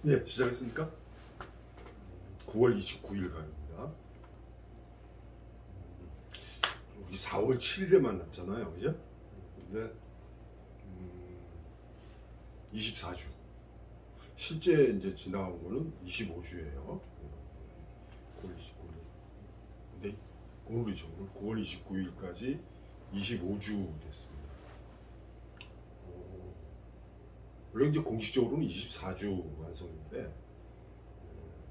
네, 시작했습니까? 9월 29일 강입니다. 우리 4월 7일에 만났잖아요, 그죠? 근데 24주. 실제 이제 지나온 거는 25주예요. 9월 29일. 근데 오늘이죠. 오늘 9월 29일까지 25주 됐습니다. 원래 이제 공식적으로는 24주 완성인데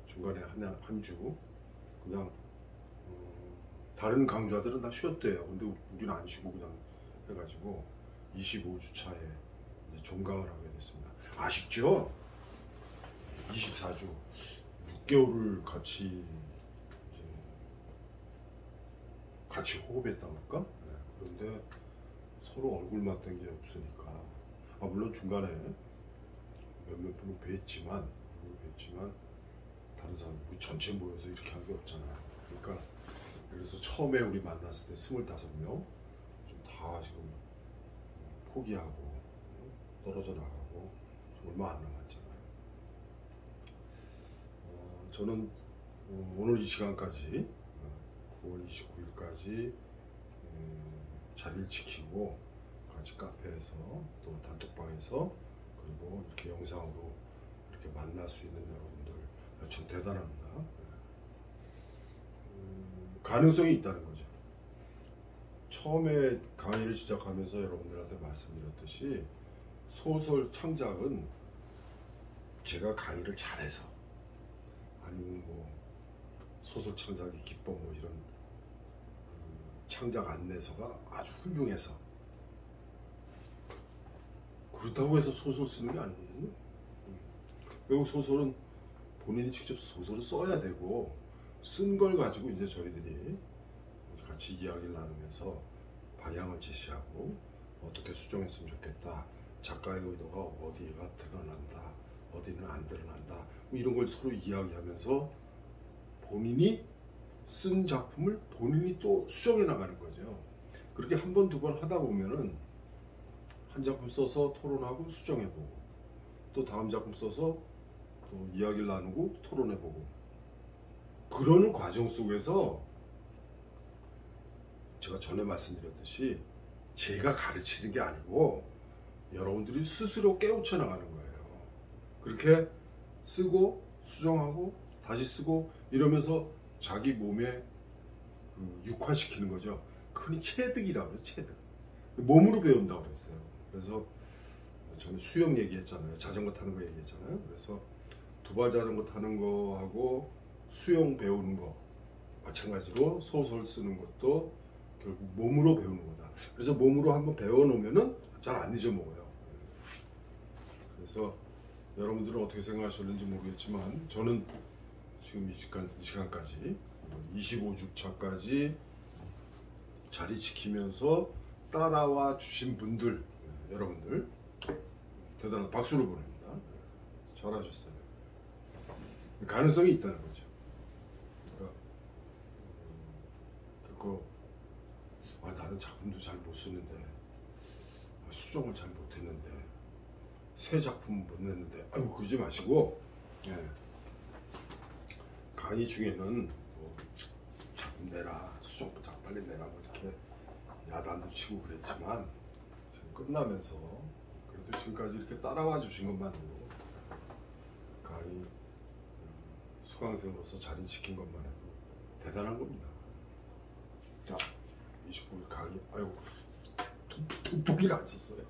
중간에 한 주 그냥 다른 강좌들은 다 쉬었대요. 근데 우리는 안 쉬고 그냥 해가지고 25주 차에 이제 종강을 하게 됐습니다. 아쉽죠? 24주 6개월을 같이 호흡했다 할까? 네, 그런데 서로 얼굴 맞댄 게 없으니까 물론 중간에 몇몇 분을 뵀지만 다른 사람 우리 전체 모여서 이렇게 한 게 없잖아요. 그러니까 그래서 처음에 우리 만났을 때 25명 좀 다 지금 포기하고 떨어져 나가고 얼마 안 남았잖아요. 저는 오늘 이 시간까지 9월 29일까지 자리를 지키고 같이 카페에서 또 단톡방에서 그리고 이렇게 영상으로 이렇게 만날 수 있는 여러분들 참 대단합니다. 가능성이 있다는 거죠. 처음에 강의를 시작하면서 여러분들한테 말씀드렸듯이 소설 창작은 제가 강의를 잘해서 아니면 뭐 소설 창작의 기법 뭐 이런 창작 안내서가 아주 훌륭해서 그렇다고 해서 소설 쓰는 게 아니거든요. 그리고 소설은 본인이 직접 소설을 써야 되고 쓴 걸 가지고 이제 저희들이 같이 이야기를 나누면서 방향을 제시하고 어떻게 수정했으면 좋겠다. 작가의 의도가 어디가 드러난다. 어디는 안 드러난다. 뭐 이런 걸 서로 이야기하면서 본인이 쓴 작품을 본인이 또 수정해 나가는 거죠. 그렇게 한 번, 두 번 하다 보면은 한 작품 써서 토론하고 수정해보고 또 다음 작품 써서 또 이야기를 나누고 토론해보고 그러는 과정 속에서 제가 전에 말씀드렸듯이 제가 가르치는 게 아니고 여러분들이 스스로 깨우쳐 나가는 거예요. 그렇게 쓰고 수정하고 다시 쓰고 이러면서 자기 몸에 육화시키는 거죠. 흔히 체득이라고 해요. 체득. 몸으로 배운다고 했어요. 그래서 저는 수영 얘기했잖아요. 자전거 타는 거 얘기했잖아요. 그래서 두발 자전거 타는 거하고 수영 배우는 거 마찬가지로 소설 쓰는 것도 결국 몸으로 배우는 거다. 그래서 몸으로 한번 배워놓으면은 잘 안 잊어먹어요. 그래서 여러분들은 어떻게 생각하셨는지 모르겠지만 저는 지금 이 시간까지 25주차까지 자리 지키면서 따라와 주신 분들 여러분들 대단한 박수를 보냅니다. 잘하셨어요. 가능성이 있다는 거죠. 그러니까 나는 작품도 잘 못 쓰는데 수정을 잘 못했는데 새 작품 못 냈는데 그러지 마시고 강의 중에는 뭐 작품 내라 수정부터 빨리 내라 뭐 이렇게 야단도 치고 그랬지만 지금 끝나면서 그래도 지금까지 이렇게 따라와 주신 것만으로 강의 수강생으로서 자리 지킨 것만 해도 대단한 겁니다. 자, 29일 강의 돋보기를 안 썼어요.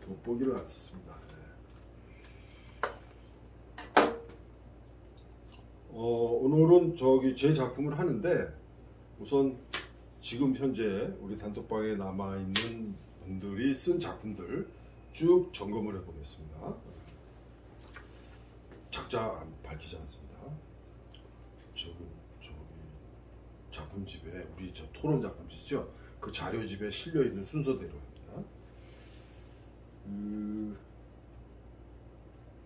돋보기를 안 썼습니다. 오늘은 제 작품을 하는데 우선 지금 현재 우리 단톡방에 남아있는 분들이 쓴 작품들 쭉 점검을 해보겠습니다. 작자 밝히지 않습니다. 저기 작품집에 우리 토론 작품집이죠. 그 자료집에 실려있는 순서대로 합니다.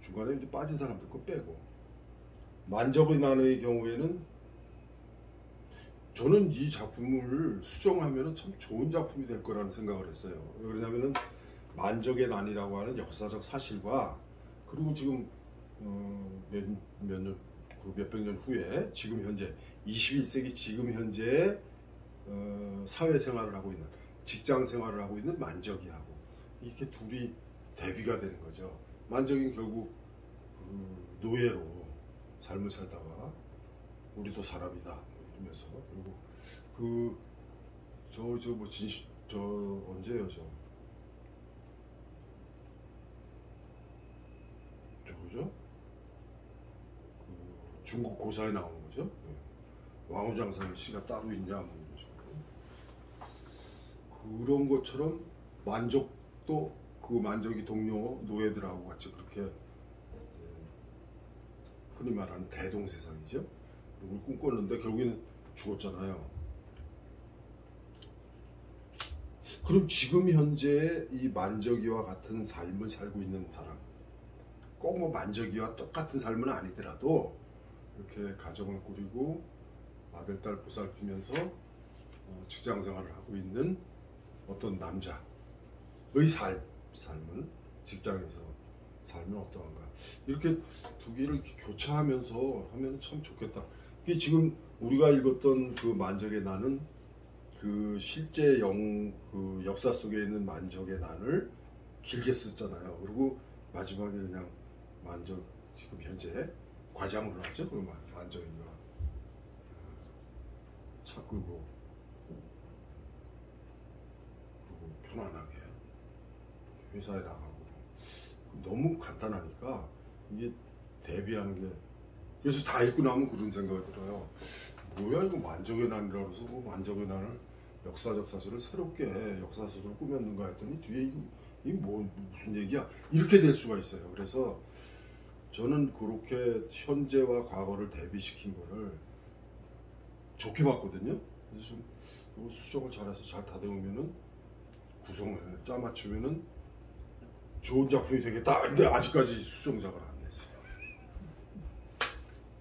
중간에 이제 빠진 사람들 거 빼고 만적의 나누의 경우에는 저는 이 작품을 수정하면 참 좋은 작품이 될 거라는 생각을 했어요. 왜냐하면 만적의 난이라고 하는 역사적 사실과 그리고 지금 몇 년, 그 몇백 년 후에 지금 현재 21세기 지금 현재 사회생활을 하고 있는 직장 생활을 하고 있는 만적이하고 이렇게 둘이 대비가 되는 거죠. 만적이는 결국 노예로 삶을 살다가 우리도 사람이다 이러면서 그리고 저 언제요 그죠? 중국 고사에 나오는 거죠. 왕후장사의 시가 따로 있냐 뭐 이런 식으로. 그런 것처럼 만족도 그 만족이 동료 노예들하고 같이 그렇게 흔히 말하는 대동세상이죠. 그걸 꿈꿨는데 결국에는 죽었잖아요. 그럼 지금 현재 이 만적이와 같은 삶을 살고 있는 사람, 꼭 뭐 만적이와 똑같은 삶은 아니더라도 이렇게 가정을 꾸리고 아들 딸 보살피면서 직장 생활을 하고 있는 어떤 남자의 삶은 직장에서 삶은 어떠한가, 이렇게 두 개를 이렇게 교차하면서 하면 참 좋겠다. 이게 지금 우리가 읽었던 그 만적의 난은 그 실제 그 역사 속에 있는 만적의 난을 길게 썼잖아요. 그리고 마지막에 그냥 만적 지금 현재 과장으로 하죠. 그 만적이가 차 끌고 그리고 편안하게 회사에 나가고 너무 간단하니까 이게 대비하는 게, 그래서 다 읽고 나면 그런 생각이 들어요. 뭐야 이거 만적의 난이라고 해서 뭐 만적의 난을 역사적 사실을 새롭게 역사소설을 꾸몄는가 했더니 뒤에 이게 뭐 무슨 얘기야 이렇게 될 수가 있어요. 그래서 저는 그렇게 현재와 과거를 대비시킨 거를 좋게 봤거든요. 그래서 좀 수정을 잘해서 잘 다듬으면은 구성을 짜맞추면은 좋은 작품이 되겠다. 근데 아직까지 수정작을 안 냈어요.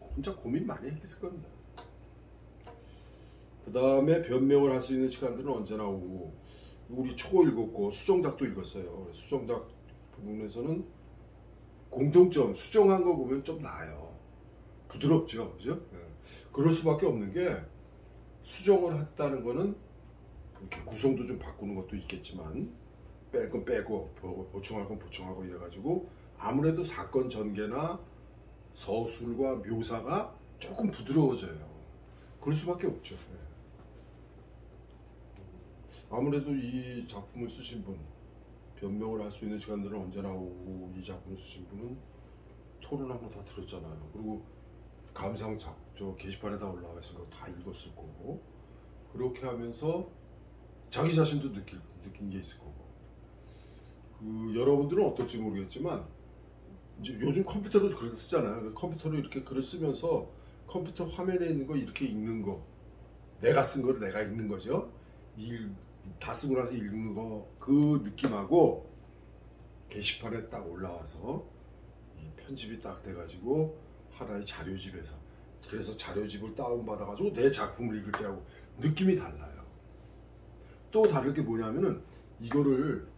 혼자 고민 많이 했을 겁니다. 그 다음에 변명을 할 수 있는 시간들은 언제나 오고, 우리 초 읽었고 수정작도 읽었어요. 수정작 부분에서는 공통점, 수정한 거 보면 좀 나아요. 부드럽죠, 그죠? 네. 그럴 수밖에 없는 게, 수정을 했다는 거는 이렇게 구성도 좀 바꾸는 것도 있겠지만 뺄 건 빼고 보충할 건 보충하고 이래가지고 아무래도 사건 전개나 서술과 묘사가 조금 부드러워져요. 그럴 수밖에 없죠. 네. 아무래도 이 작품을 쓰신 분, 변명을 할 수 있는 시간들은 언제나 오고, 이 작품을 쓰신 분은 토론한 거 다 들었잖아요. 그리고 감상 저 게시판에 다 올라와 있는 거 다 읽었을 거고, 그렇게 하면서 자기 자신도 느낀 게 있을 거고. 여러분들은 어떨지 모르겠지만 이제 요즘 컴퓨터로 글을 쓰잖아요. 컴퓨터로 이렇게 글을 쓰면서 컴퓨터 화면에 있는 거 이렇게 읽는 거, 내가 쓴 거를 내가 읽는 거죠. 다 쓰고 나서 읽는 거, 그 느낌하고 게시판에 딱 올라와서 편집이 딱 돼가지고 하나의 자료집에서, 그래서 자료집을 다운받아가지고 내 작품을 읽을 때하고 느낌이 달라요. 또 다를 게 뭐냐면은 이거를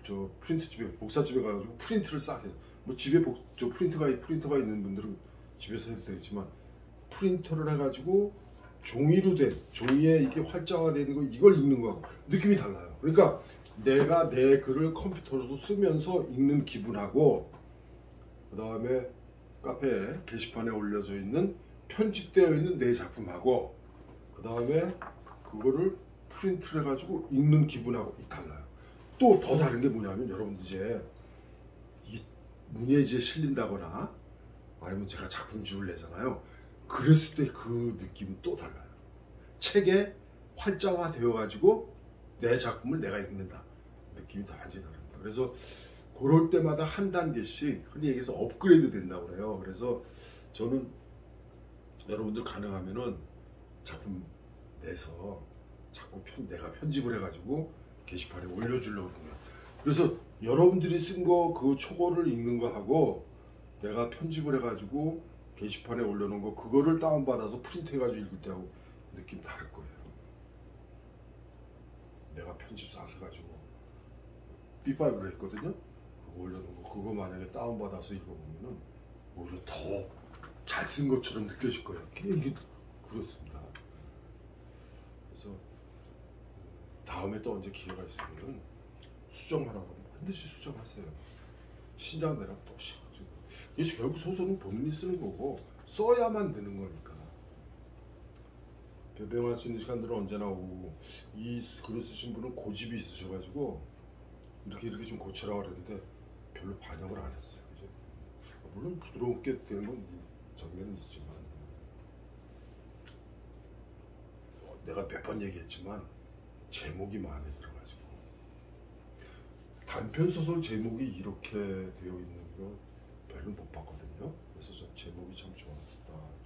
저 프린트집에, 복사집에 가가지고 프린트를 싹 해서, 뭐 집에 저 프린터가 있는 분들은 집에서 해도 되겠지만, 프린터를 해가지고 종이로 된, 종이에 이렇게 활자화되어 있는 거, 이걸 읽는 거하고 느낌이 달라요. 그러니까 내가 내 글을 컴퓨터로도 쓰면서 읽는 기분하고, 그 다음에 카페에 게시판에 올려져 있는 편집되어 있는 내 작품하고, 그 다음에 그거를 프린트를 해가지고 읽는 기분하고 달라요. 또 더 다른 게 뭐냐면, 여러분들 이제 이게 문예지에 실린다거나 아니면 제가 작품집을 내잖아요. 그랬을 때 그 느낌은 또 달라요. 책에 활자화 되어가지고 내 작품을 내가 읽는다. 느낌이 다 완전히 다릅니다. 그래서 그럴 때마다 한 단계씩 흔히 얘기해서 업그레이드 된다고 그래요. 그래서 저는 여러분들 가능하면은 작품 내서 자꾸 내가 편집을 해가지고 게시판에 올려주려고 그러면, 그래서 여러분들이 쓴 거 그 초고를 읽는 거 하고 내가 편집을 해가지고 게시판에 올려놓은 거, 그거를 다운받아서 프린트해가지고 읽을 때하고 느낌 다를 거예요. 내가 편집 싹 해가지고 B5를 했거든요. 그거 올려놓은 거, 그거 만약에 다운받아서 읽어보면은 오히려 더 잘 쓴 것처럼 느껴질 거예요. 이게 그렇습니다. 그래서 다음에 또 언제 기회가 있으면 수정하라고 하면 반드시 수정하세요. 신작 내랑 또 신가지고. 이게 결국 소설은 본인이 쓰는 거고 써야만 되는 거니까. 변명할 수 있는 시간들은 언제나 오고, 이 글을 쓰신 분은 고집이 있으셔가지고 이렇게 좀 고쳐라 그랬는데 별로 반영을 안 했어요. 그죠? 물론 부드럽게 되는 건 장면은 있지만, 내가 몇 번 얘기했지만 제목이 마음에 들어가지고, 단편 소설 제목이 이렇게 되어 있는 거 별로 못 봤거든요. 그래서 저 제목이 참 좋았다.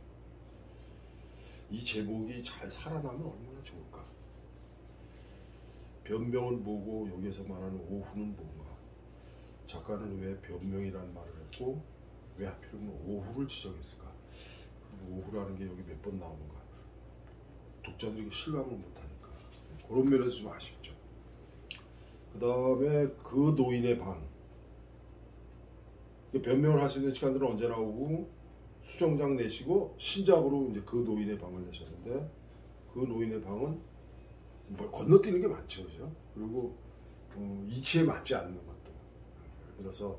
이 제목이 잘 살아나면 얼마나 좋을까. 변명은 뭐고 여기에서 말하는 오후는 뭔가. 작가는 왜 변명이라는 말을 했고 왜 하필이면 오후를 지정했을까. 그리고 오후라는 게 여기 몇 번 나오는가. 독자들이 실감을 못하니까 그런 면에서 좀 아쉽죠. 그 다음에 그 노인의 방. 변명을 할 수 있는 시간들은 언제나 오고, 수정작 내시고 신작으로 이제 그 노인의 방을 내셨는데, 그 노인의 방은 뭐 건너뛰는 게 많죠, 그죠? 그리고 이치에 맞지 않는 것도. 예를 들어서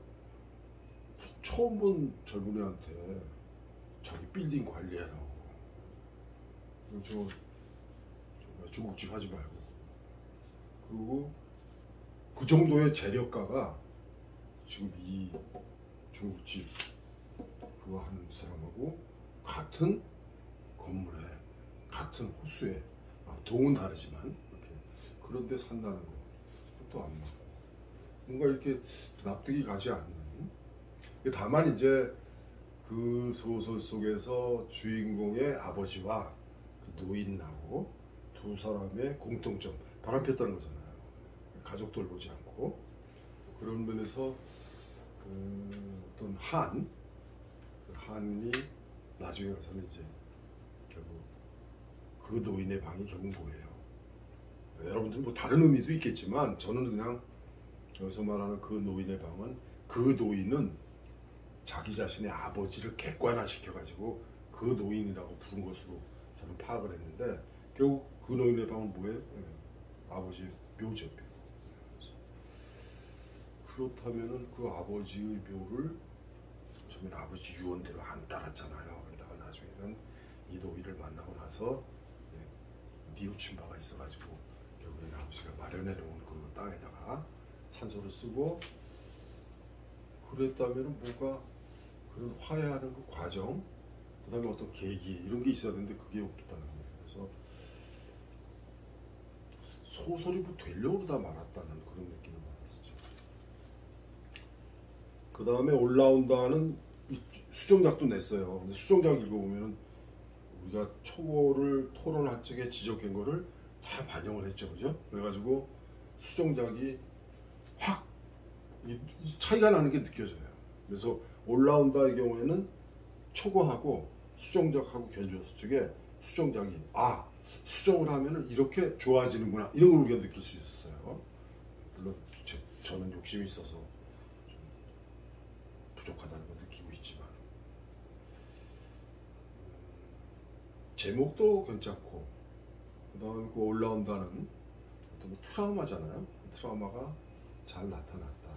처음 본 젊은이한테 자기 빌딩 관리해라고, 저 중국집 하지 말고, 그리고 그 정도의 재력가가 지금 이 중국집 그거 하는 사람하고 같은 건물에, 같은 호수에, 동은 다르지만 이렇게 그런데 산다는 것도 안 맞고, 뭔가 이렇게 납득이 가지 않는. 다만 이제 그 소설 속에서 주인공의 아버지와 그 노인하고 두 사람의 공통점, 바람 폈다는 거잖아요. 가족 돌보지 않고. 그런 면에서 어떤 한이 나중에 가서는 이제 결국 그 노인의 방이 결국 뭐예요? 여러분들 뭐 다른 의미도 있겠지만 저는 그냥 여기서 말하는 그 노인의 방은, 그 노인은 자기 자신의 아버지를 객관화시켜가지고 그 노인이라고 부른 것으로 저는 파악을 했는데, 결국 그 노인의 방은 뭐예요? 아버지의 묘죠. 그렇다면은 그 아버지의 묘를 처음에는 아버지 유언대로 안 따랐잖아요. 그러다가 나중에는 이 노인을 만나고 나서 뉘우친 바가 있어가지고 결국에는 아버지가 마련해 놓은 그 땅에다가 산소를 쓰고, 그랬다면은 뭐가 그런 화해하는 그 과정, 그 다음에 어떤 계기 이런 게 있어야 되는데 그게 없다는 거예요. 그래서 소설이 뭐 되려고 다 말았다는 그런 느낌을 받았었죠. 그 다음에 올라온다는 수정작도 냈어요. 근데 수정작 읽어보면은 우리가 초고를 토론할 적에 지적한 거를 다 반영을 했죠, 그죠? 그래가지고 수정작이 확 차이가 나는 게 느껴져요. 그래서 올라온다의 경우에는 초고하고 수정작하고 견주었을 적에 수정작이 수정을 하면은 이렇게 좋아지는구나, 이런 걸 우리가 느낄 수 있었어요. 물론 저는 욕심이 있어서 좀 부족하다는 걸 느끼고 있지만, 제목도 괜찮고, 그 다음에 그 올라온다는 어떤 뭐 트라우마잖아요. 그 트라우마가 잘 나타났다.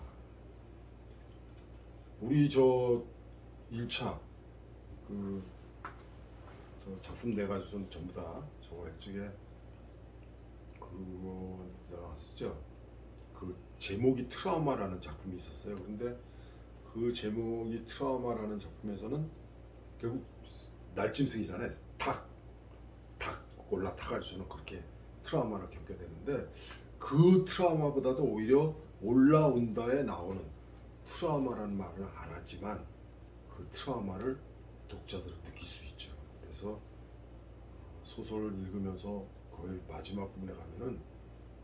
우리 저 1차 저 작품 내가지고는 전부 다 저거 일찍에 그거 나왔었죠. 그 제목이 트라우마라는 작품이 있었어요. 그런데 그 제목이 트라우마라는 작품에서는 결국 날짐승이잖아요. 닭 올라타가지고 저는 그렇게 트라우마를 겪게 되는데, 그 트라우마보다도 오히려 올라온다에 나오는 트라우마라는 말을 안 하지만 그 트라우마를 독자들은 느낄 수 있죠. 그래서 소설을 읽으면서 거의 마지막 부분에 가면은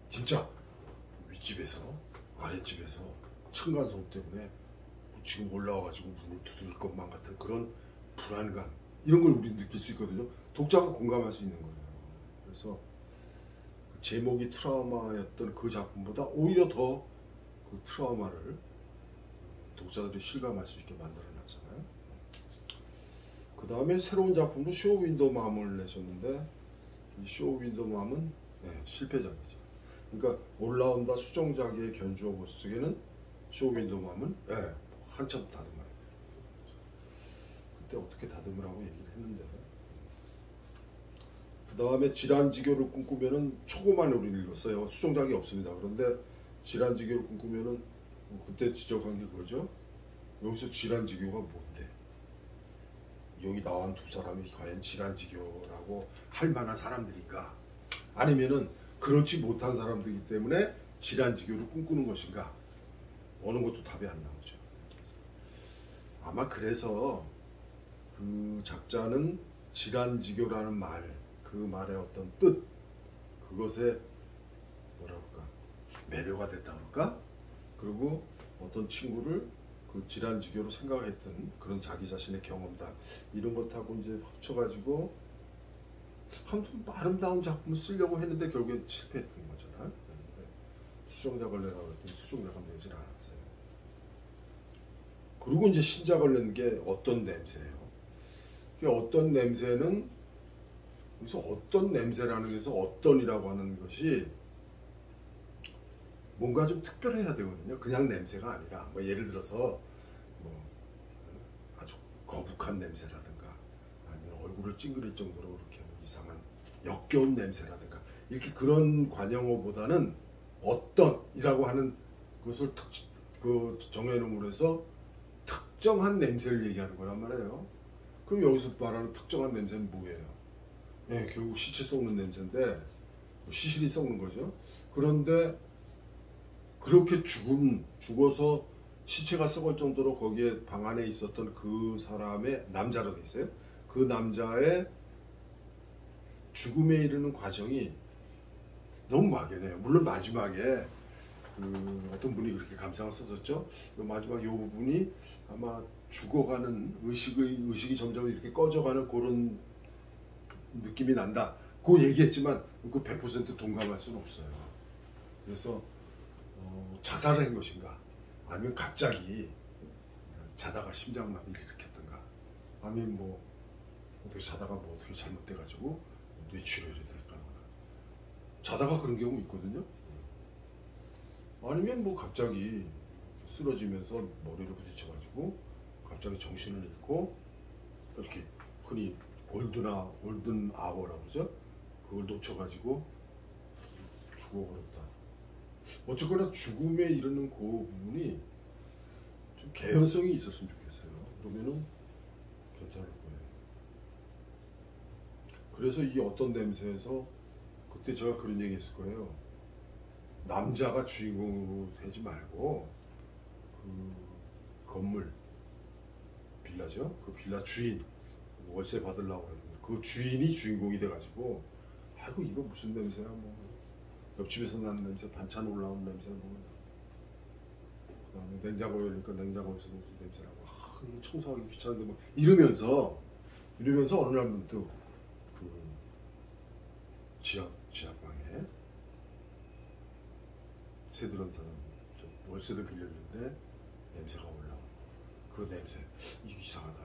진짜 윗집에서 아랫집에서 층간소음 때문에 지금 올라와가지고 문을 두드릴 것만 같은 그런 불안감, 이런 걸 우리는 느낄 수 있거든요. 독자가 공감할 수 있는 거예요. 그래서 제목이 트라우마였던 그 작품보다 오히려 더 그 트라우마를 독자들이 실감할 수 있게 만들어놨잖아요. 그 다음에 새로운 작품도 쇼 윈도맘을 내셨는데 이 쇼 윈도맘은 실패작이죠. 그러니까 올라온다 수정작의 견주어 보스 쪽에는 쇼 윈도맘은 한참 다듬어요. 그때 어떻게 다듬으라고 얘기를 했는데 그 다음에 질환지교를 꿈꾸면은 초고만 우리 읽었어요. 수정작이 없습니다. 그런데 질환지교를 꿈꾸면은 그때 지적한 게 그거죠. 여기서 질환지교가 뭔데? 여기 나온 두 사람이 과연 질환지교라고 할 만한 사람들인가? 아니면은 그렇지 못한 사람들이기 때문에 질환지교를 꿈꾸는 것인가? 어느 것도 답이 안 나오죠. 아마 그래서 그 작자는 질환지교라는 말, 그 말의 어떤 뜻, 그것에 뭐라 그럴까? 매료가 됐다 그럴까? 그리고 어떤 친구를 그 질환지교로 생각했던 그런 자기 자신의 경험담 이런 것하고 이제 합쳐가지고 아무튼 아름다운 작품을 쓰려고 했는데 결국에 실패했던 거잖아. 수정작을 내라고 했더니 수정작은 내질 않았어요. 그리고 이제 신작을 낸 게 어떤 냄새예요. 그 어떤 냄새는 그래서 어떤 냄새라는 것에서 어떤이라고 하는 것이 뭔가 좀 특별해야 되거든요. 그냥 냄새가 아니라 뭐 예를 들어서 뭐 아주 거북한 냄새라든가 아니면 얼굴을 찡그릴 정도로 그렇게 뭐 이상한 역겨운 냄새라든가 이렇게 그런 관용어보다는 어떤이라고 하는 것을 그 정해놓음으로 해서 특정한 냄새를 얘기하는 거란 말이에요. 그럼 여기서 말하는 특정한 냄새는 뭐예요? 결국 시체 썩는 냄새인데 시신이 썩는 거죠. 그런데 그렇게 죽어서 시체가 썩을 정도로 거기에 방 안에 있었던 그 사람의 남자로 돼 있어요. 그 남자의 죽음에 이르는 과정이 너무 막연해요. 물론 마지막에 그 어떤 분이 그렇게 감상을 썼었죠. 마지막 이 부분이 아마 죽어가는 의식이 점점 이렇게 꺼져가는 그런 느낌이 난다. 그 얘기했지만 그 100% 동감할 수는 없어요. 그래서 자살을 한 것인가? 아니면 갑자기 자다가 심장마비를 일으켰던가? 아니면 뭐 어떻게 자다가 뭐 어떻게 잘못돼가지고 뇌출혈이 될까거나 자다가 그런 경우 있거든요. 아니면 뭐 갑자기 쓰러지면서 머리를 부딪혀가지고 갑자기 정신을 잃고 이렇게 흔히 골든 아워라고 그러죠. 그걸 놓쳐가지고 죽어버렸다. 어쨌거나 죽음에 이르는 그 부분이 좀 개연성이 있었으면 좋겠어요. 그러면은 괜찮을 거예요. 그래서 이 어떤 냄새에서 그때 제가 그런 얘기 했을 거예요. 남자가 주인공으로 되지 말고 그 건물 빌라죠. 그 빌라 주인 월세 받으려고 그러는 그 주인이 주인공이 돼가지고 아이고 이거 무슨 냄새야 뭐 옆집에서 나는 냄새 반찬 올라오는 냄새 뭐 그다음에 냉장고 열니까 냉장고에서 무슨 냄새라고 청소하기 귀찮은데 뭐 이러면서 어느 날 문득 그 지하방에 새들은 사람 월세도 빌렸는데 냄새가 올라오고 그 냄새 이게 이상하다.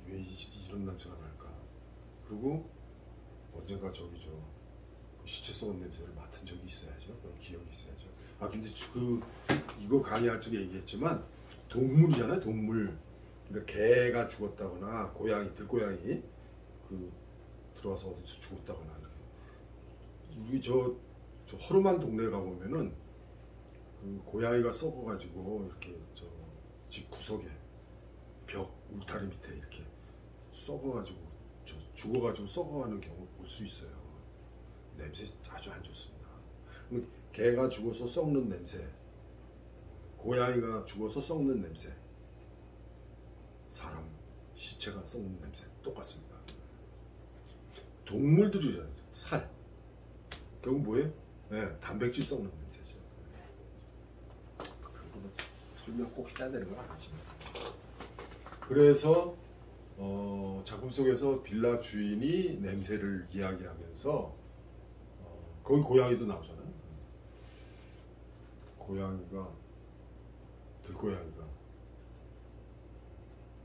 왜 이런 냄새가 날까? 그리고 언젠가 저기 그 시체 썩은 냄새를 맡은 적이 있어야죠. 그런 기억이 있어야죠. 아 근데 이거 강의할 적에 얘기했지만 동물이잖아요. 동물. 그러니까 개가 죽었다거나 들고양이 그 들어와서 어디서 죽었다거나 우리 저 허름한 동네 가 보면은 그 고양이가 썩어가지고 이렇게 집 구석에 벽 울타리 밑에 이렇게 썩어가지고 죽어가지고 썩어가는 경우 볼 수 있어요. 냄새 아주 안 좋습니다. 개가 죽어서 썩는 냄새, 고양이가 죽어서 썩는 냄새, 사람 시체가 썩는 냄새 똑같습니다. 동물들이잖아요. 살 결국 뭐예요? 단백질 썩는 냄새죠. 그런 설명 꼭 해야 되는 건 아니지만 그래서 작품 속에서 빌라 주인이 냄새를 이야기하면서 거기 고양이도 나오잖아요. 들고양이가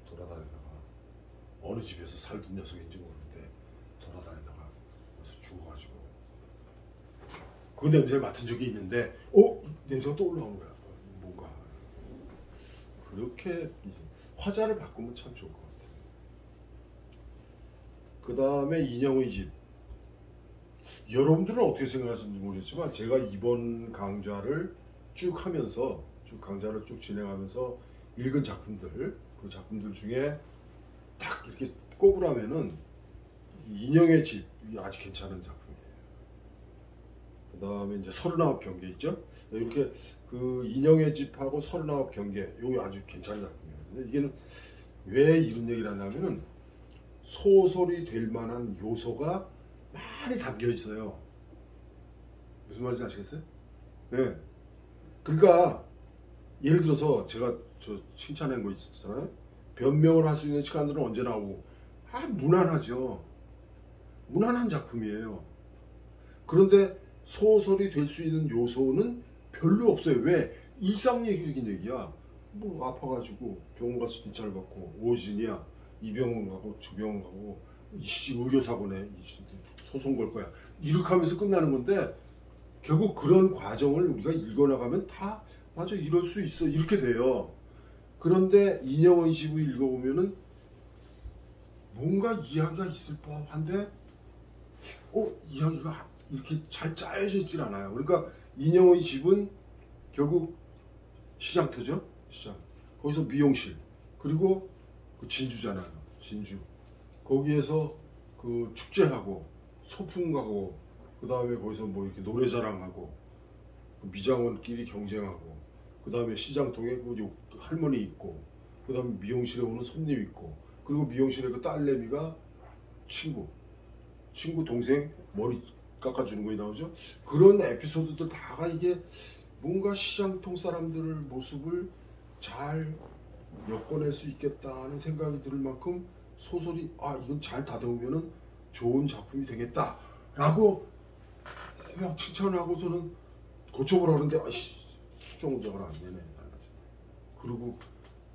돌아다니다가 어느 집에서 살던 녀석인지 모르는데 돌아다니다가 그래서 죽어가지고 그 냄새를 맡은 적이 있는데 냄새가 또 올라오는 거야. 뭔가 그렇게 화자를 바꾸면 참 좋을 것 같아요. 그 다음에 인형의 집. 여러분들은 어떻게 생각하시는지 모르겠지만 제가 이번 강좌를 쭉 강좌를 쭉 진행하면서 읽은 작품들, 그 작품들 중에 딱 이렇게 꼽으라면은 인형의 집이 아주 괜찮은 작품이에요. 그 다음에 이제 39경계 있죠? 이렇게 그 인형의 집하고 39경계, 요게 아주 괜찮은 작품이에요. 이게는 왜 이런 얘기를 하냐면은 소설이 될 만한 요소가 많이 담겨 있어요. 무슨 말인지 아시겠어요? 네. 그러니까 예를 들어서 제가 칭찬한 거 있잖아요. 변명을 할 수 있는 시간들은 언제 나오고 무난하죠. 무난한 작품이에요. 그런데 소설이 될 수 있는 요소는 별로 없어요. 왜? 일상적인 얘기야. 뭐 아파가지고 병원 가서 진찰 받고 오진이야. 이 병원 가고 저 병원 가고 의료사고네. 소송 걸 거야. 이렇게 하면서 끝나는 건데 결국 그런 과정을 우리가 읽어나가면 다 맞아 이럴 수 있어 이렇게 돼요. 그런데 인형의 집을 읽어보면은 뭔가 이야기가 있을 법한데 이야기가 이렇게 잘 짜여져 있질 않아요. 그러니까 인형의 집은 결국 시장터죠. 시장. 거기서 미용실 그리고 그 진주잖아요. 진주. 거기에서 그 축제하고 소풍 가고 그 다음에 거기서 뭐 이렇게 노래자랑하고 그 미장원끼리 경쟁하고 그 다음에 시장통에 그 할머니 있고 그 다음에 미용실에 오는 손님 있고 그리고 미용실에 그 딸내미가 친구 동생 머리 깎아주는 거에 나오죠. 그런 에피소드들 다가 이게 뭔가 시장통 사람들의 모습을 잘 엮어낼 수 있겠다는 생각이 들 만큼 소설이 이건 잘 다듬으면은 좋은 작품이 되겠다 라고 그냥 칭찬하고 저는 고쳐보라 그러는데 수정작을 안 내네. 그리고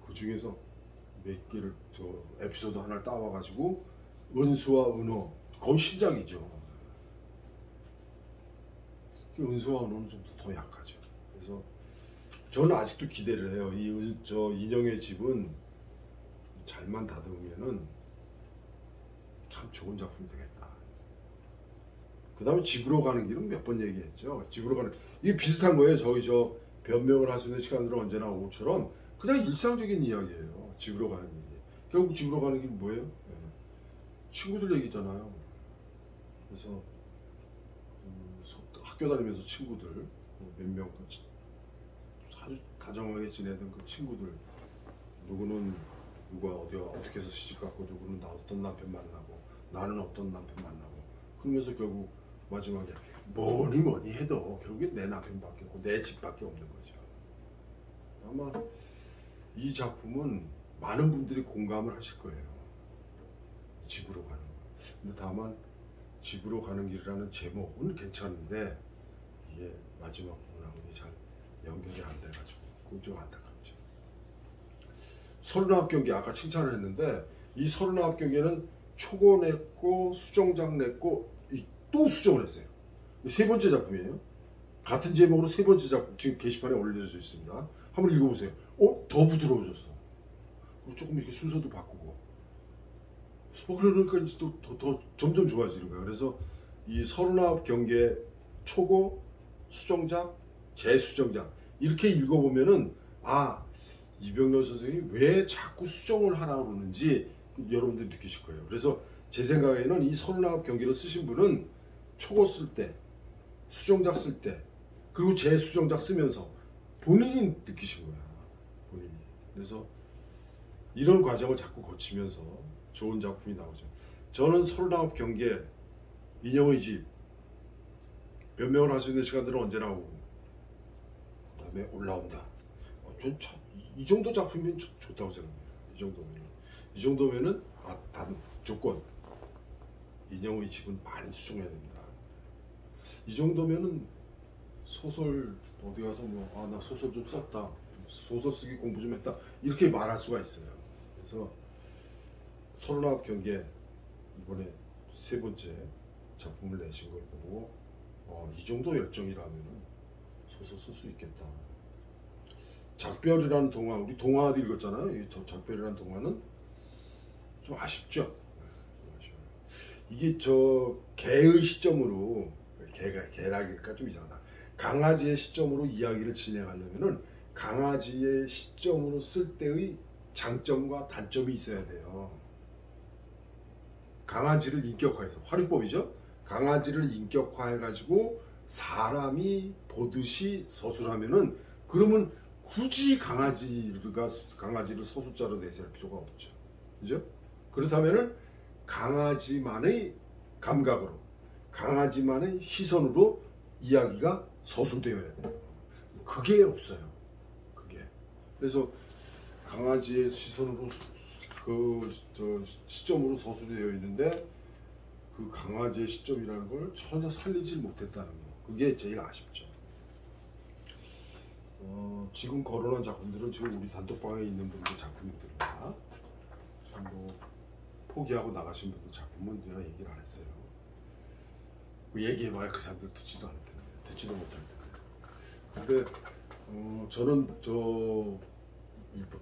그 중에서 몇 개를 에피소드 하나를 따와가지고 은수와 은호 거의 신작이죠. 은수와 은호는 좀 더 약하죠. 그래서 저는 아직도 기대를 해요. 인형의 집은 잘만 다듬으면은 참 좋은 작품이 되겠다. 그 다음에 집으로 가는 길은 몇 번 얘기했죠. 집으로 가는 이게 비슷한 거예요. 변명을 할 수 있는 시간들은 언제나 오고처럼 그냥 일상적인 이야기예요. 집으로 가는 길이. 결국 집으로 가는 길은 뭐예요? 친구들 얘기잖아요. 그래서 학교 다니면서 친구들 몇 명 아주 다정하게 지내던 그 친구들 누가 어떻게 해서 시집갔고 누구는 어떤 남편 만나고 나는 어떤 남편 만나고 그러면서 결국 마지막에 뭐니 해도 결국에 내 남편밖에 없고 내 집밖에 없는 거죠. 아마 이 작품은 많은 분들이 공감을 하실 거예요. 집으로 가는 거. 근데 다만 집으로 가는 길이라는 제목은 괜찮은데 이게 마지막 부분하고 잘 연결이 안 돼가지고 그건 좀 안타깝죠. 39경기 아까 칭찬을 했는데 이 39경기는 초고 냈고 수정작 냈고 또 수정을 했어요. 세 번째 작품이에요. 같은 제목으로 세 번째 작품 지금 게시판에 올려져 있습니다. 한번 읽어보세요. 더 부드러워졌어. 조금 이렇게 순서도 바꾸고. 그러니까 이제 더 점점 좋아지는 거예요. 그래서 이 39경계 초고, 수정작, 재수정작 이렇게 읽어보면은 이병렬 선생님이 왜 자꾸 수정을 하라고 그러는지 여러분들이 느끼실 거예요. 그래서 제 생각에는 이 39경기를 쓰신 분은 초고 쓸 때, 수정작 쓸 때, 그리고 재수정작 쓰면서 본인이 느끼신 거야. 본인이. 그래서 이런 과정을 자꾸 거치면서 좋은 작품이 나오죠. 저는 39경계, 인형의 집, 변명을 할 수 있는 시간들은 언제나 오고 그 다음에 올라온다. 전 이 정도 작품이면 좋다고 생각해요. 이 정도면은 단 조건 인형의 집은 많이 수정해야 됩니다. 이 정도면은 소설 어디 가서 나 소설 좀 썼다, 소설 쓰기 공부 좀 했다 이렇게 말할 수가 있어요. 그래서 서른아홉 경기에 이번에 세 번째 작품을 내신 걸 보고 이 정도 열정이라면 소설 쓸 수 있겠다. 작별이라는 동화, 우리 동화도 읽었잖아요. 이 작별이라는 동화는 좀 아쉽죠. 이게 저 개의 시점으로, 개라기니까 좀 이상하다. 강아지의 시점으로 이야기를 진행하려면은 강아지의 시점으로 쓸 때의 장점과 단점이 있어야 돼요. 강아지를 인격화해서, 활용법이죠. 강아지를 인격화해가지고 사람이 보듯이 서술하면은, 그러면 굳이 강아지를 서술자로 내세울 필요가 없죠. 그죠? 그렇다면은 강아지만의 감각으로, 강아지만의 시선으로 이야기가 서술되어야 돼요. 그게 없어요. 그게. 그래서 강아지의 시선으로 시점으로 서술이 되어 있는데 그 강아지의 시점이라는 걸 전혀 살리지 못했다는 거. 그게 제일 아쉽죠. 지금 거론한 작품들은 지금 우리 단톡방에 있는 분들 작품들입니다. 지금 뭐 포기하고 나가신 분들 작품은 제가 얘기를 안 했어요. 그 얘기해봐야 그 사람들 듣지도 않을 텐데, 듣지도 못할 텐데. 근데 저는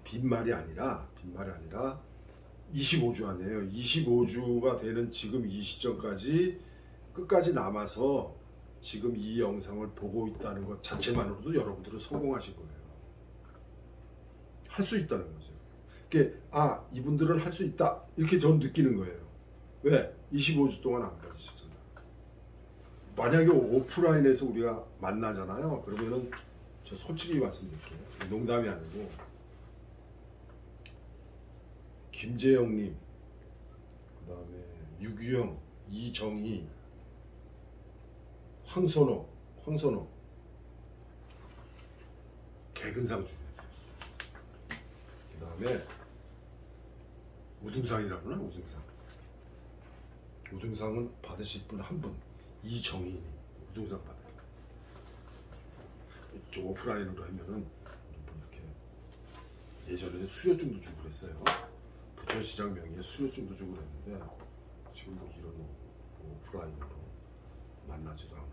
빈말이 아니라 25주 안에요. 25주가 되는 지금 이 시점까지 끝까지 남아서 지금 이 영상을 보고 있다는 것 자체만으로도 여러분들은 성공하신 거예요. 할 수 있다는 거죠. 그러니까 이분들은 할 수 있다 이렇게 저는 느끼는 거예요. 왜? 25주 동안 안 가지셨잖아요. 만약에 오프라인에서 우리가 만나잖아요. 그러면은 저 솔직히 말씀드릴게요. 농담이 아니고 김재영님, 그 다음에 유규영, 이정희, 황선호 개근상 중에, 그 다음에 우등상이라구나. 우등상은 받으실 분 한 분, 이정희님 우등상 받아요. 좀 오프라인으로 하면은 이렇게 예전에는 수료증도 주고 그랬어요. 부천시장 명의의 수료증도 주고 그랬는데 지금 뭐 이런 오프라인으로 만나지도 않고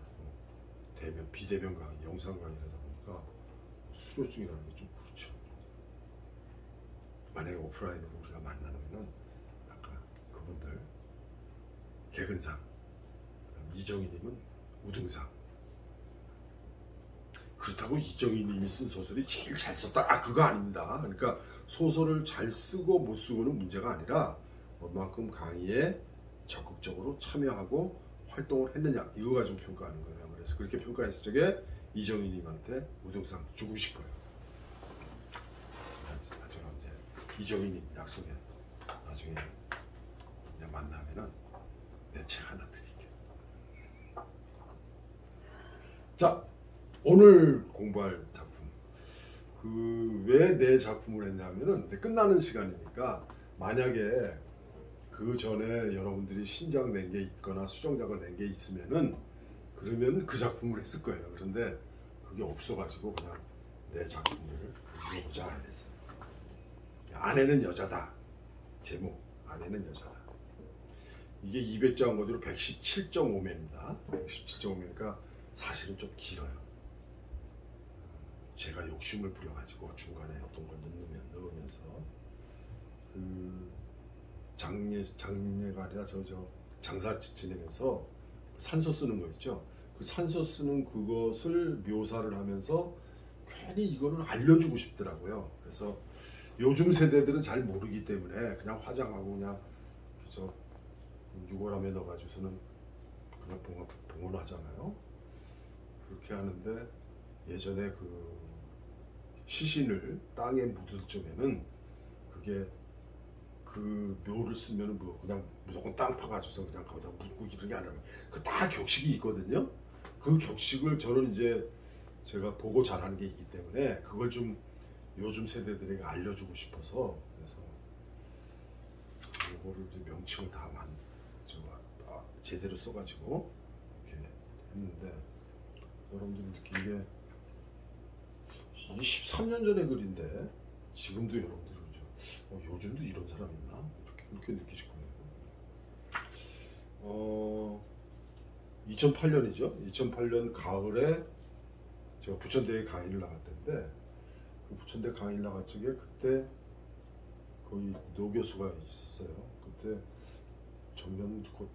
비대면 강의, 영상 강의를 하다 보니까 수료증이라는 게 좀 그렇죠. 만약에 오프라인으로 우리가 만나면은 아까 그분들 개근상, 이정희님은 우등상. 그렇다고 이정희님이 쓴 소설이 제일 잘 썼다? 그거 아닙니다. 그러니까 소설을 잘 쓰고 못 쓰고는 문제가 아니라 얼마만큼 강의에 적극적으로 참여하고 활동을 했느냐, 이거 가지고 평가하는 거예요. 그래서 그렇게 평가했을 적에 이정희님한테 우등상 주고 싶어요. 나중에 이제 이정희님 약속해. 나중에 이제 만나면은 내 책 하나 드릴게요. 자, 오늘 공부할 작품. 왜 내 작품을 했냐면은 이제 끝나는 시간이니까, 만약에 그 전에 여러분들이 신작 낸 게 있거나 수정작을 낸 게 있으면은 그러면 그 작품을 했을 거예요. 그런데 그게 없어가지고 그냥 내 작품을 읽어보자 이랬어요. 아내는 여자다. 제목, 아내는 여자다. 이게 200장 거리로 117.5매입니다. 117.5매니까 사실은 좀 길어요. 제가 욕심을 부려가지고 중간에 어떤 걸 넣으면서 장례가 아니라 장사 지내면서 산소 쓰는 거 있죠. 그 산소 쓰는 그것을 묘사를 하면서 괜히 이거는 알려주고 싶더라고요. 그래서 요즘 세대들은 잘 모르기 때문에 그냥 화장하고 그냥 그저 유골함에 넣어가지고서는 그냥 봉헌하잖아요. 그렇게 하는데 예전에 그 시신을 땅에 묻을 적에는 그게 그 묘를 쓰면 뭐 그냥 무조건 땅 파가지고서 그냥 거기다 묻고 이런 게 아니라 그 다 격식이 있거든요. 그 격식을 저는 이제 제가 보고 잘하는 게 있기 때문에 그걸 좀 요즘 세대들에게 알려주고 싶어서, 그래서 이거를 이제 명칭을 다 제대로 써가지고 이렇게 했는데, 여러분들이 느끼기에 이게 13년 전의 글인데 지금도 여러분들이 그죠? 요즘도 이런 사람 있나? 이렇게 그렇게 느끼실 거예요. 2008년이죠. 2008년 가을에 제가 부천대에 강의를 나갔던데, 그 부천대 강의를 나갈 적에 그때 거기 노 교수가 있었어요. 그때 정년 곧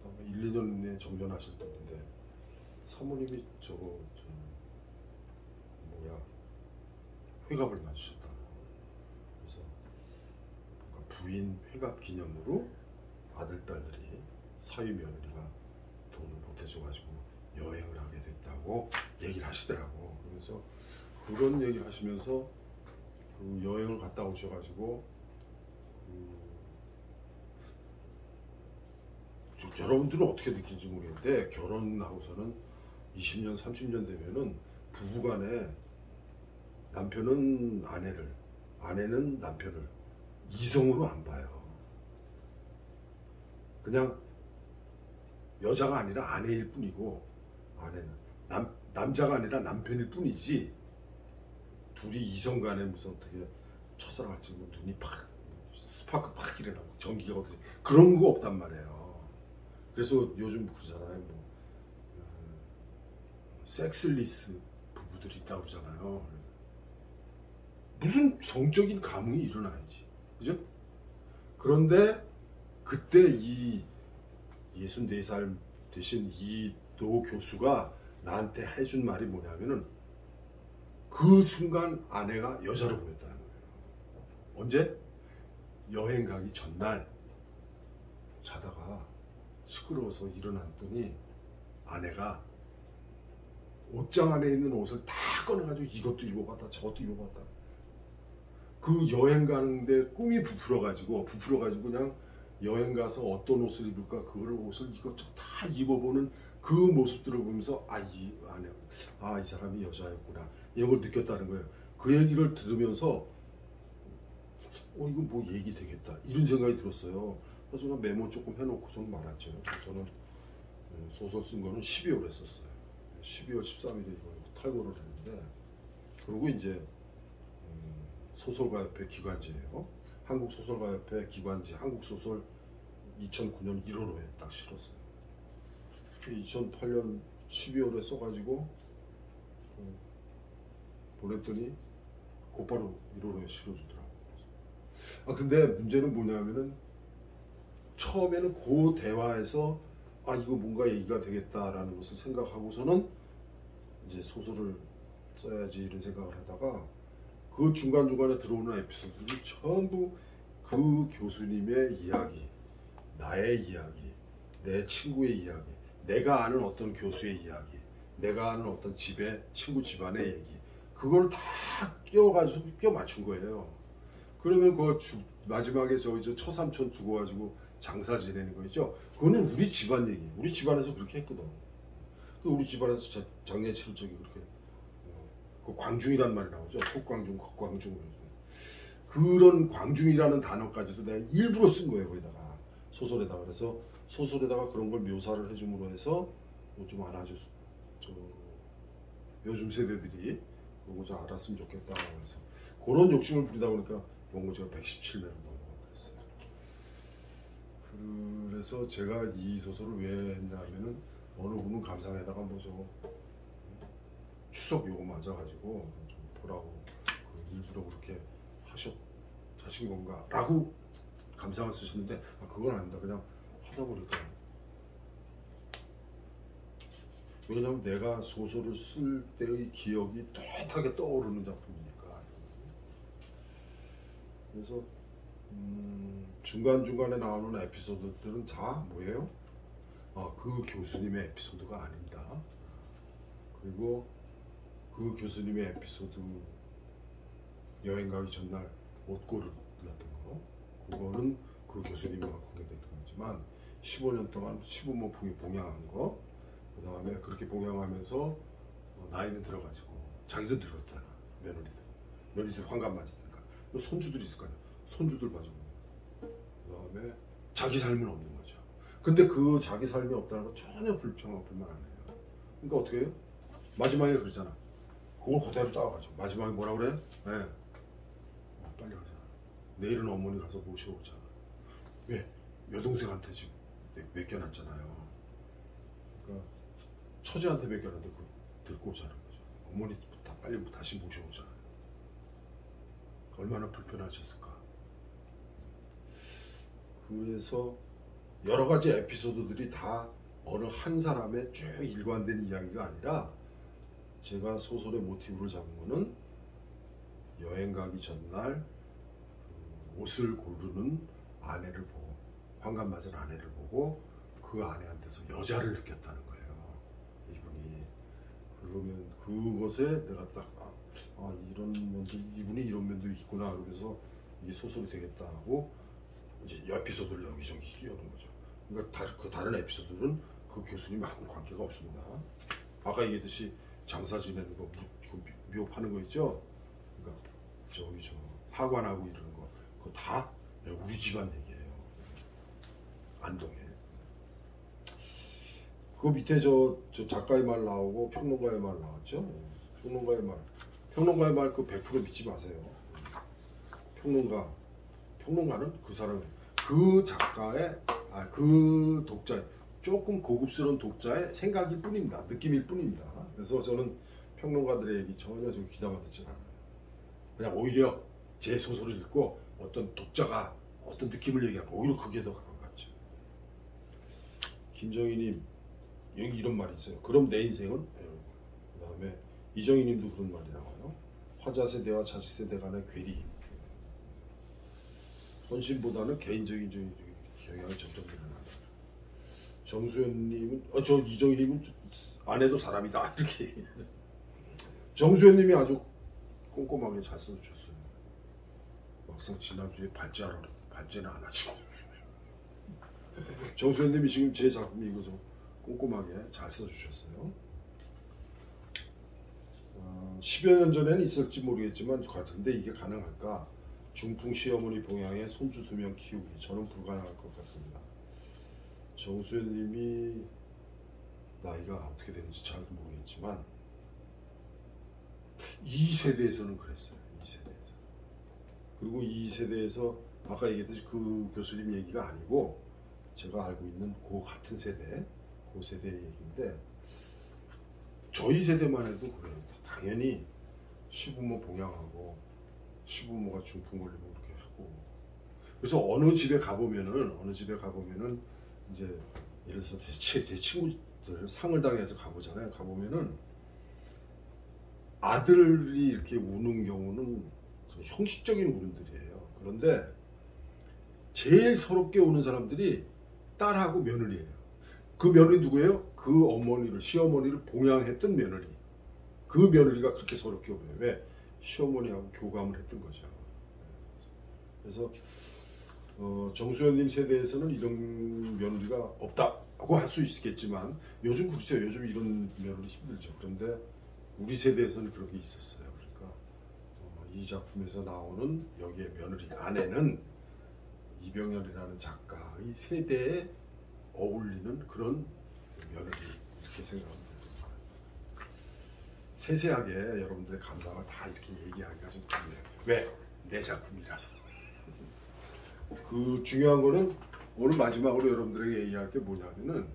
아마 1, 2년 내에 정년하실 텐데, 사모님이 회갑을 맞으셨다. 그래서 부인 회갑 기념으로 아들, 딸들이 사위 며느리가 돈을 보태줘가지고 여행을 하게 됐다고 얘기를 하시더라고. 그래서 그런 얘기를 하시면서 그 여행을 갔다 오셔가지고 여러분들은 어떻게 느끼는지 모르겠는데, 결혼하고서는 20년, 30년 되면은 부부간에 남편은 아내를, 아내는 남편을 이성으로 안 봐요. 그냥 여자가 아니라 아내일 뿐이고, 아내는 남자가 아니라 남편일 뿐이지, 둘이 이성 간에 무슨 어떻게 첫사랑할지 뭐 눈이 팍 스파크 팍 일어나고 전기가 어떻게 그런 거 없단 말이에요. 그래서 요즘 그러잖아요. 뭐 섹슬리스 부부들이 있다고 그러잖아요. 무슨 성적인 감흥이 일어나야지, 그죠? 그런데 그때 이 64살 되신 이 노 교수가 나한테 해준 말이 뭐냐면은, 그 순간 아내가 여자로 보였다는 거예요. 언제? 여행 가기 전날 자다가 시끄러워서 일어났더니 아내가 옷장 안에 있는 옷을 다 꺼내가지고 이것도 입어봤다 저것도 입어봤다. 그 여행 가는데 꿈이 부풀어가지고 그냥 여행 가서 어떤 옷을 입을까, 그걸 옷을 이것저것 다 입어보는 그 모습들을 보면서 이 사람이 여자였구나, 이런 걸 느꼈다는 거예요. 그 얘기를 들으면서 이거 뭐 얘기 되겠다, 이런 생각이 들었어요. 그래서 제가 메모 조금 해놓고서는 말았죠. 저는 소설 쓴 거는 12월에 썼어요. 12월 13일에 이거 탈고를 했는데, 그리고 이제 소설가협회 기관지예요. 한국소설가협회 기관지 한국소설 2009년 1월호에 딱 실었어요. 2008년 12월에 써가지고 보냈더니 곧바로 1월호에 실어주더라고요. 근데 문제는 뭐냐면은, 처음에는 그 대화에서 이거 뭔가 얘기가 되겠다라는 것을 생각하고서는 이제 소설을 써야지 이런 생각을 하다가, 그 중간중간에 들어오는 에피소드들이 전부 그 교수님의 이야기, 나의 이야기, 내 친구의 이야기, 내가 아는 어떤 교수의 이야기, 내가 아는 어떤 친구 집안의 얘기, 그걸 다 끼워가지고 끼워 맞춘 거예요. 그러면 마지막에 저 처삼촌 죽어가지고 장사 지내는 거 있죠? 그거는 우리 집안 얘기. 우리 집안에서 그렇게 했거든. 우리 집안에서 장례 치를 적에 그렇게 그 광중이란 말이 나오죠. 속광중, 겉광중. 그런 광중이라는 단어까지도 내가 일부러 쓴 거예요. 거기다가 소설에다가. 그래서 소설에다가 그런 걸 묘사를 해줌으로 해서 좀 알아줘서 요즘 세대들이 그거 좀 알았으면 좋겠다. 그래서 그런 욕심을 부리다 보니까 원고지가 117매를 넘어갔어요. 그래서 제가 이 소설을 왜 했냐면은, 어느 분은 감상에다가 추석 요거 맞아가지고 좀 보라고 일부러 그렇게 하신 건가 라고 감상을 쓰셨는데, 그건 아닙니다. 그냥 하다 보니까, 왜냐면 내가 소설을 쓸 때의 기억이 또렷하게 떠오르는 작품이니까. 그래서 중간중간에 나오는 에피소드들은 다 뭐예요? 그 교수님의 에피소드가 아닙니다. 그리고 그 교수님의 에피소드, 여행 가기 전날 옷 고르던 거, 그거는 그 교수님과 관계된 거지만, 15년 동안 시부모 봉양한 거, 그 다음에 그렇게 봉양하면서 나이는 들어가지고, 자기도 늙었잖아. 며느리들 환갑 맞으니까. 손주들이 있을 거 아니야. 손주들 봐주고, 그 다음에 자기 삶은 없는 거죠. 근데 그 자기 삶이 없다는 건 전혀 불만 안 해요. 그러니까 어떻게 해요? 마지막에 그러잖아. 그걸 그대로 따와가지고 마지막에 뭐라 그래? 네. 빨리 가자. 내일은 어머니 가서 모셔오자. 왜? 여동생한테 지금 맡겨놨잖아요. 그러니까 처제한테 맡겨놨는데 그 데리고 오자는 거죠. 어머니 다 빨리 다시 모셔오자. 얼마나 불편하셨을까. 그래서 여러 가지 에피소드들이 다 어느 한 사람의 쭉 일관된 이야기가 아니라 제가 소설의 모티브를 잡은 거는 여행 가기 전날 옷을 고르는 아내를 보고 환갑 맞은 아내를 보고 그 아내한테서 여자를 느꼈다는 거예요. 이분이. 그러면 그것에 내가 딱 이런 면도 이분이 이런 면도 있구나. 그래서 이게 소설이 되겠다 하고 이제 에피소드를 여기저기 끼우는 거죠. 그러니까 그 다른 에피소드는 그 교수님하고 관계가 없습니다. 아까 얘기했듯이 장사 지내는 거, 묘 파는 거 있죠? 그러니까 저기 하관하고 이러는 거, 그거 다 우리 집안 얘기예요. 안동에. 그 밑에 저 작가의 말 나오고 평론가의 말 나왔죠? 평론가의 말 그 100% 믿지 마세요. 평론가는 그 사람, 그 작가의, 그 독자, 조금 고급스러운 독자의 생각일 뿐입니다. 느낌일 뿐입니다. 그래서 저는 평론가들의 얘기 전혀 좀 귀담아 듣지 않아요. 그냥 오히려 제 소설을 읽고 어떤 독자가 어떤 느낌을 얘기하고 오히려 그게 더 가깝죠. 김정희님 여기 이런 말이 있어요. 그럼 내 인생은? 그 다음에 이정희님도 그런 말이 나와요. 화자세대와 자식세대 간의 괴리. 헌신보다는 개인적인 경향이 점점 늘어난다. 정수현님은 저 이정희님은 아내도 사람이다 이렇게 얘기하죠. 정수현님이 아주 꼼꼼하게 잘 써주셨어요. 막상 지난주에 발제는 안 하시고 정수현님이 지금 제 작품 이거 좀 꼼꼼하게 잘 써주셨어요. 10여 년 전에는 있을지 모르겠지만 같은데 이게 가능할까? 중풍 시어머니 봉양에 손주 2명 키우기. 저는 불가능할 것 같습니다. 정수현님이 나이가 어떻게 되는지 잘 모르겠지만 이 세대에서는 그랬어요. 이 세대에서. 그리고 이 세대에서 아까 얘기했듯이 그 교수님 얘기가 아니고 제가 알고 있는 그 같은 세대, 그 세대의 얘기인데 저희 세대만 해도 그래요. 당연히 시부모 봉양하고 시부모가 중풍 걸리고 그렇게 하고 그래서 어느 집에 가보면은 이제 예를 들어서 제 친구들 상을 당해서 가보잖아요. 가보면은 아들이 이렇게 우는 경우는 형식적인 울음들이에요. 그런데 제일 서럽게 우는 사람들이 딸하고 며느리예요. 그 며느리 누구예요? 그 어머니를, 시어머니를 봉양했던 며느리. 그 며느리가 그렇게 서럽게 울어요. 왜? 시어머니하고 교감을 했던 거죠. 그래서 정수현님 세대에서는 이런 며느리가 없다고 할 수 있겠지만 요즘 그렇죠. 요즘 이런 며느리 힘들죠. 그런데 우리 세대에서는 그런 게 있었어요. 그러니까 이 작품에서 나오는 여기에 며느리 아내는 이병렬이라는 작가의 세대에 어울리는 그런 며느리 이렇게 생각합니다. 세세하게 여러분들의 감상을 다 이렇게 얘기하기가 좀 그래요. 왜? 내 작품이라서. 그 중요한 거는 오늘 마지막으로 여러분들에게 얘기할 게 뭐냐면은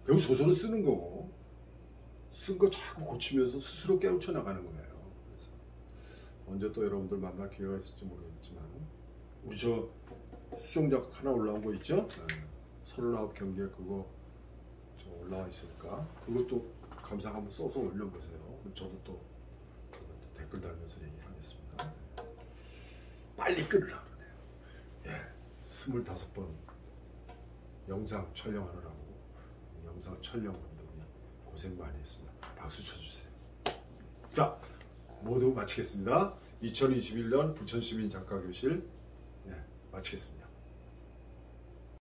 결국 소설을 쓰는 거고 쓴 거 자꾸 고치면서 스스로 깨우쳐 나가는 거예요. 그래서 언제 또 여러분들 만날 기회가 있을지 모르겠지만 우리 저 수정작 하나 올라온 거 있죠? 39경기에 그거 올라와 있으니까 그것도 감상 한번 써서 올려보세요. 저도 또 댓글 달면서 얘기하겠습니다. 빨리 끊으라 그러네요. 25번 영상 촬영하느라고 영상 촬영하는데 고생 많이 했습니다. 박수 쳐주세요. 자, 모두 마치겠습니다. 2021년 부천시민 작가교실 마치겠습니다.